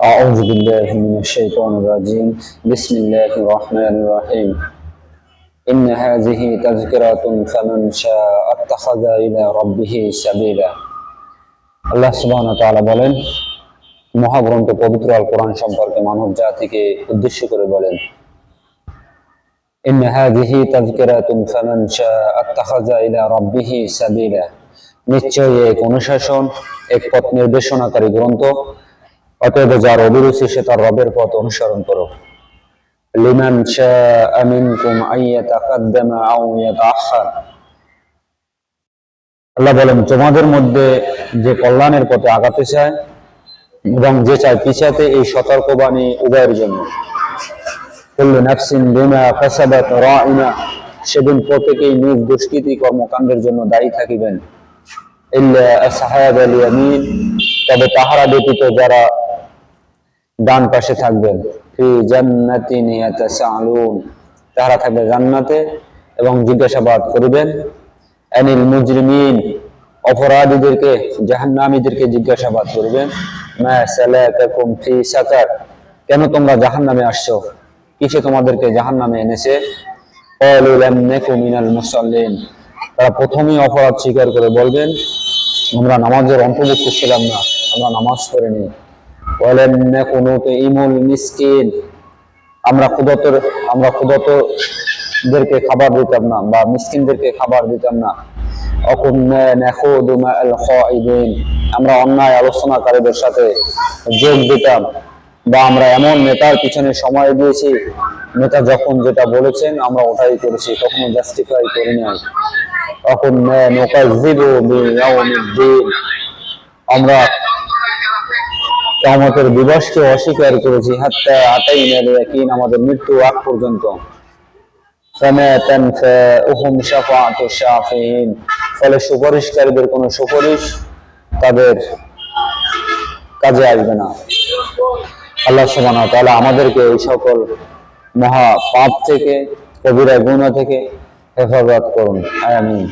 أعوذ بالله من الشيطان الرجيم بسم الله الرحمن الرحيم إن هذه تذكرة فمن شاء اتخذ إلى ربه سبيلا আল্লাহ সুবহানাহু ওয়া তাআলা বলেন, মহাগ্রন্থ পবিত্র আল কোরআন সম্পর্কে মানব জাতিকে উদ্দেশ্য করে বলেন, ইন হাযিহি তাযকিরাতুন ফামান শাআ আত্তাখাযা ইলা রাব্বিহি সাবিলা, নিশ্চয়ই এক অনুশাসন, এক পথ নির্দেশনাকারী গ্রন্থ, অতএব যার অভিরুচি সে তার রবের পথ অনুসরণ করো। লিমান শাআ মিনকুম আইয়াতাকাদ্দামা আও ইয়াতাআখার, আল্লাহ বলেন, তোমাদের মধ্যে যে কল্যাণের পথে আগাতে চায় এবং যে চায় পিছাতে, এই সতর্কবাণী উভয়ের জন্য। কুল্লু নাফসিন বিমা কাসাবাত রাইনা, সেদিন প্রত্যেকেই নিজ দুষ্কৃতি কর্মকাণ্ডের জন্য দায়ী থাকিবেন। ইল্লা আসহাবাল ইয়ামিন, তবে তাহারা ব্যতীত যারা ডান পাশে থাকবেন। ফি জান্নাতিন ইয়াতাসাআলুন, তাহারা থাকবে জান্নাতে এবং জিজ্ঞাসাবাদ করিবেন। আনিল মুজরিমিন, অপরাধীদেরকে, জাহান্নামীদেরকে জিজ্ঞাসাবাদ করিবেন। মা সালাকাকুম ফি সাকার, কেন তোমরা জাহান্নামে আসছো, কিসে তোমাদেরকে জাহান্নামে এনেছে? ক্বালু লাম নাকু মিনাল মুসাল্লিন, তারা প্রথমেই অপরাধ স্বীকার করে বলবেন, আমরা নামাজের অন্তর্ভুক্ত ছিলাম না, আমরা নামাজ পড়িনি। ওয়ালাম নাকু নুতঈমুল মিসকিন, আমরা ক্ষুধার্তদেরকে খাবার দিতাম না বা মিসকিনদেরকে খাবার দিতাম না। ওয়াকুন্না নাখুদু মাআল খাইদিন, আমরা অন্যায় আলোচনাকারীদের সাথে যোগ দিতাম, বা আমরা এমন নেতার পিছনে সময় দিয়েছি, নেতা যখন যেটা বলেছেন আমরা ওটাই করেছি, কখনো জাস্টিফাই করি নাই। ওয়াকুন্না নুকাযযিবু বিয়াউমিদ্দিন, আমরা কিয়ামতের দিবসকে অস্বীকার করেছি। হাত্তা আতাইনাল ইয়াকিন, আমাদের মৃত্যু আগ পর্যন্ত। ফামা তানফাউহুম শাফাআতু শাফিঈন, ফলে সুপারিশকারীদের কোনো সুপারিশ তাদের কাজে আসবে না। আল্লাহ সুবহানাহু ওয়া তাআলা আমাদেরকে এই সকল মহা পাপ থেকে, কবিরা গুনাহ থেকে হেফাজত করুন, আমিন।